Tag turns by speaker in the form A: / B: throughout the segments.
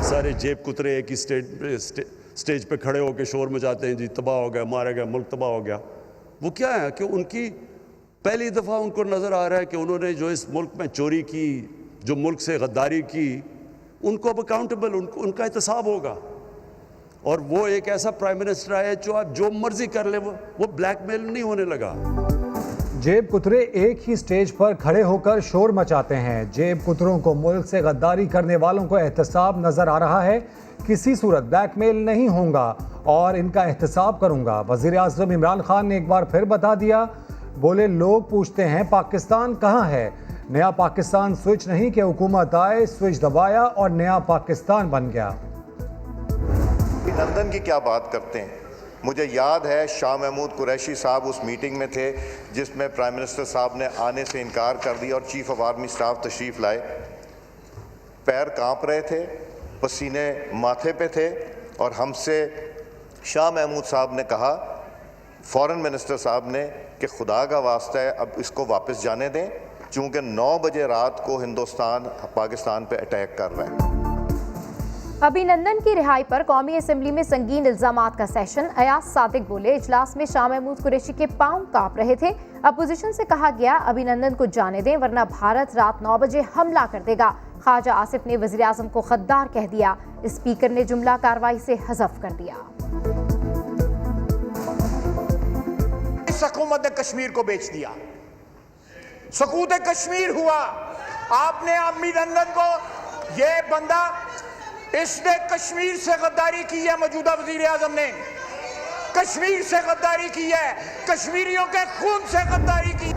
A: सारे जेब कुतरे एक ही स्टेज पे खड़े होकर शोर मचाते हैं, जी तबाह हो गया, मारा गया, मुल्क तबाह हो गया। वो क्या है कि उनकी पहली दफ़ा उनको नज़र आ रहा है कि उन्होंने जो इस मुल्क में चोरी की, जो मुल्क से गद्दारी की, उनको अब अकाउंटेबल, उनका एहतसाब होगा। और वो एक ऐसा प्राइम मिनिस्टर है जो आप जो मर्जी कर ले, वो ब्लैकमेल नहीं होने लगा।
B: जेब कुतरे एक ही स्टेज पर खड़े होकर शोर मचाते हैं। जेब कुतरों को मुल्क से गद्दारी करने वालों को एहतसाब नजर आ रहा है। किसी सूरत ब्लैकमेल नहीं होगा और इनका एहतसाब करूंगा। वजीर आज़म इमरान खान ने एक बार फिर बता दिया। बोले, लोग पूछते हैं पाकिस्तान कहाँ है। नया पाकिस्तान स्विच नहीं कि हुकूमत आए, स्विच दबाया और नया पाकिस्तान बन गया।
C: लंदन की क्या बात करते हैं। मुझे याद है शाह महमूद कुरैशी साहब उस मीटिंग में थे जिसमें प्राइम मिनिस्टर साहब ने आने से इनकार कर दिया और चीफ ऑफ आर्मी स्टाफ तशरीफ़ लाए। पैर कांप रहे थे, पसीने माथे पे थे और हमसे शाह महमूद साहब ने कहा, फॉरेन मिनिस्टर साहब ने, कि खुदा का वास्ता है अब इसको वापस जाने दें, चूँकि 9 बजे रात को हिंदुस्तान पाकिस्तान पे अटैक कर रहा है।
D: अभिनंदन की रिहाई पर कौमी असेंबली में संगीन इल्जामात का सेशन। अयाज सादिक बोले, इजलास में शाह महमूद कुरैशी के पांव कांप रहे थे। अपोजिशन से कहा गया अभिनंदन को जाने दें वरना भारत रात 9 बजे हमला कर देगा। ख्वाजा आसिफ ने वजीर आजम को गद्दार कह दिया। स्पीकर ने जुमला कार्रवाई से हज़फ कर दिया।
E: इस हुकूमत ने कश्मीर को बेच दिया, सकूत कश्मीर हुआ। आपने अभिनंदन को, ये बंदा, इसने कश्मीर से गद्दारी की है। मौजूदा वजीर आजम ने कश्मीर से गद्दारी की है, कश्मीरियों के खून से गद्दारी की।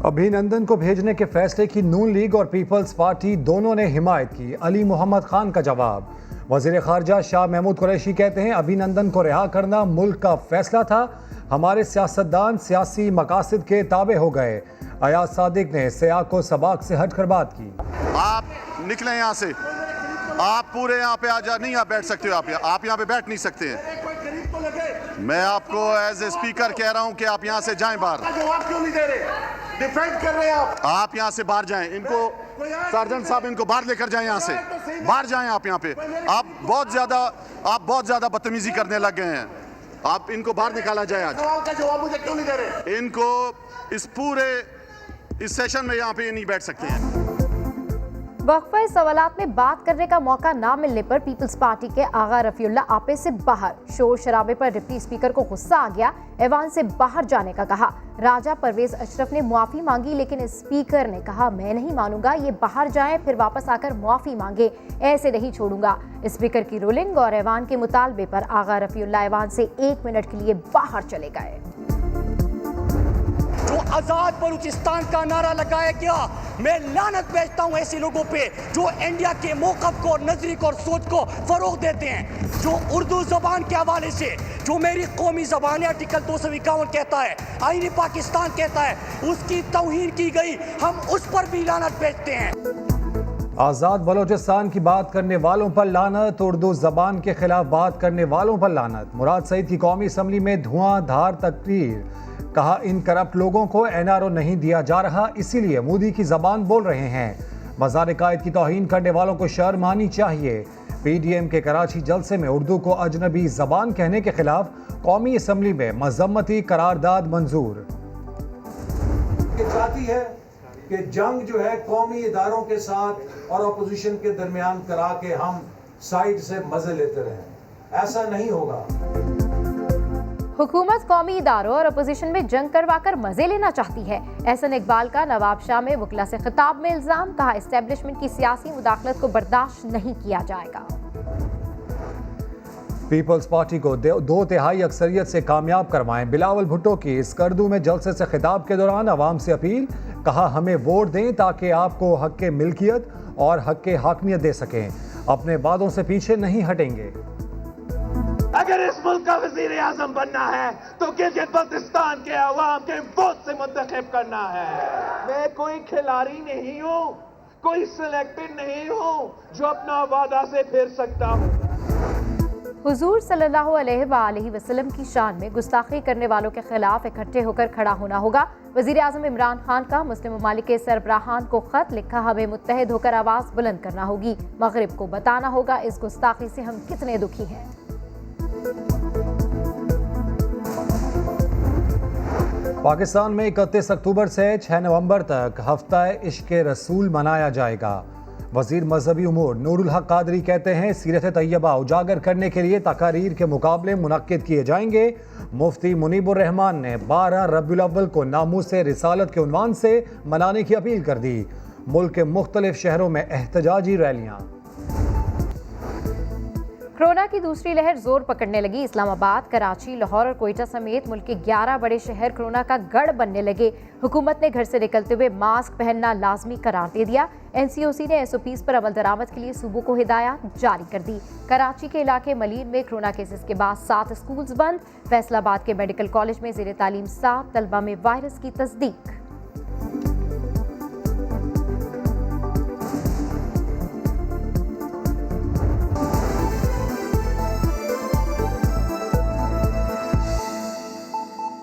B: अभिनंदन को भेजने के फैसले की नून लीग और पीपल्स पार्टी दोनों ने हिमायत की। अली मोहम्मद खान का जवाब। वजीर खारजा शाह महमूद कुरैशी कहते हैं, अभिनंदन को रिहा करना मुल्क का फैसला था, हमारे सियासतदान सियासी मकासद के ताबे हो गए। अयाज सादिक ने सियाह को सबाक से हटकर बात की।
F: आप निकले यहाँ से, आप पूरे यहाँ पे आ जा, नहीं आप बैठ सकते हो, आप यहाँ पे बैठ नहीं सकते हैं। मैं आपको एज ए स्पीकर कह रहा हूँ कि आप यहाँ से जाएं बाहर।
E: जवाब क्यों नहीं दे रहे? डिफेंड कर रहे हैं
F: आप यहाँ से बाहर जाएं। इनको सर्जन साहब इनको बाहर लेकर जाएं, यहाँ से बाहर जाएं। आप यहाँ पे आप बहुत ज्यादा बदतमीजी करने लग गए हैं। आप इनको बाहर निकाला जाए आज।
E: जवाब मुझे क्यों नहीं दे रहे?
F: इनको इस सेशन में यहाँ पे ये नहीं बैठ सकते हैं।
D: वक्फे सवालात में बात करने का मौका ना मिलने पर पीपल्स पार्टी के आगा रफीउल्लाह आपे से बाहर। शोर शराबे पर डिप्टी स्पीकर को गुस्सा आ गया, ऐवान से बाहर जाने का कहा। राजा परवेज अशरफ ने मुआफी मांगी लेकिन स्पीकर ने कहा, मैं नहीं मानूंगा, ये बाहर जाएं फिर वापस आकर मुआफी मांगे, ऐसे नहीं छोड़ूंगा। स्पीकर की रूलिंग और ऐवान के मुतालबे पर आगा रफीउल्लाह ऐवान से 1 मिनट के लिए बाहर चले गए।
G: जो आजाद बलूचिस्तान का नारा लगाया गया, मैं लानत भेजता हूं ऐसे लोगों पे जो इंडिया के मौक़िफ़ को, नजरिए को और सोच को फरोग देते हैं। जो उर्दू जबान के हवाले से, जो मेरी कौमी जबान है, आर्टिकल 251 कहता है, आईन पाकिस्तान कहता है, उसकी तौहीन की गई, हम उस पर भी लानत भेजते हैं।
B: आज़ाद बलोचिस्तान की बात करने वालों पर लानत, उर्दू जबान के खिलाफ बात करने वालों पर लानत। मुराद सईद की कौमी असम्बली में धुआंधार तकरीर। कहा, इन करप्ट लोगों को NRO नहीं दिया जा रहा, इसीलिए मोदी की जबान बोल रहे हैं। मज़ार कायद की तौहीन करने वालों को शर्म आनी चाहिए। PDM के कराची जलसे में उर्दू को अजनबी जबान कहने के खिलाफ कौमी असम्बली में मजम्मती करारदाद मंजूर।
H: चाहती है कि जंग जो है कौमी इदारों के साथ और अपोजिशन के दरमियान करा के हम साइड से मजे लेते रहें, ऐसा नहीं होगा।
D: हुकूमत कौमी इदारों और अपोजिशन में जंग करवाकर मजे लेना चाहती है। एहसन इकबाल का नवाब शाह में वकला से खिताब में इल्जाम। कहा, एस्टेब्लिशमेंट की सियासी मुदाखलत को बर्दाश्त नहीं किया जाएगा।
B: पीपल्स पार्टी को 2/3 अक्सरियत से कामयाब करवाएं। बिलावल भुट्टो की स्कर्दू में जलसे से खिताब के दौरान अवाम से अपील। कहा, हमें वोट दें ताकि आपको हक के मिल्कियत और हक के हाकमियत दे सकें, अपने वादों से पीछे नहीं हटेंगे।
E: अगर इस मुल्क का वजीर आजम बनना है तो गिलगित बल्तिस्तान के अवाम के वोट से मुंतखब करना है। मैं कोई खिलाड़ी नहीं हूँ, कोई सिलेक्टेड नहीं हूँ जो अपना वादा से फिर सकता हूँ।
D: हुजूर सल्लल्लाहु अलैहि वसल्लम की शान में गुस्ताखी करने वालों के खिलाफ इकट्ठे होकर खड़ा होना होगा। वजीर आजम इमरान खान का मुस्लिम ममालिक के सरबराहान को खत लिखा, हमें मुत्तहिद होकर आवाज बुलंद करना होगी। मगरिब को बताना होगा इस गुस्ताखी से हम कितने दुखी हैं।
B: पाकिस्तान में 31 अक्टूबर से 6 नवंबर तक हफ्ता इश्क रसूल मनाया जाएगा। वजीर मजहबी उमूर नूरुल हक कादरी कहते हैं, सीरत तैयबा उजागर करने के लिए तकारीर के मुकाबले मुनक्किद किए जाएंगे। मुफ्ती मुनीबुर रहमान ने 12 रबीउल अव्वल को नामूस रिसालत के उन्वान से मनाने की अपील कर दी। मुल्क के मुख्तलिफ शहरों में एहतजाजी रैलियां।
D: कोरोना की दूसरी लहर जोर पकड़ने लगी। इस्लामाबाद, कराची, लाहौर और कोयटा समेत मुल्क के 11 बड़े शहर कोरोना का गढ़ बनने लगे। हुकूमत ने घर से निकलते हुए मास्क पहनना लाजमी करार दे दिया। NCOC ने SOPs पर अमल दरामद के लिए सूबों को हिदायत जारी कर दी। कराची के इलाके मलीन में कोरोना केसेस के बाद 7 स्कूल्स बंद। फैसलाबाद के मेडिकल कॉलेज में ज़ेर तालीम 7 तलबा में वायरस की तस्दीक।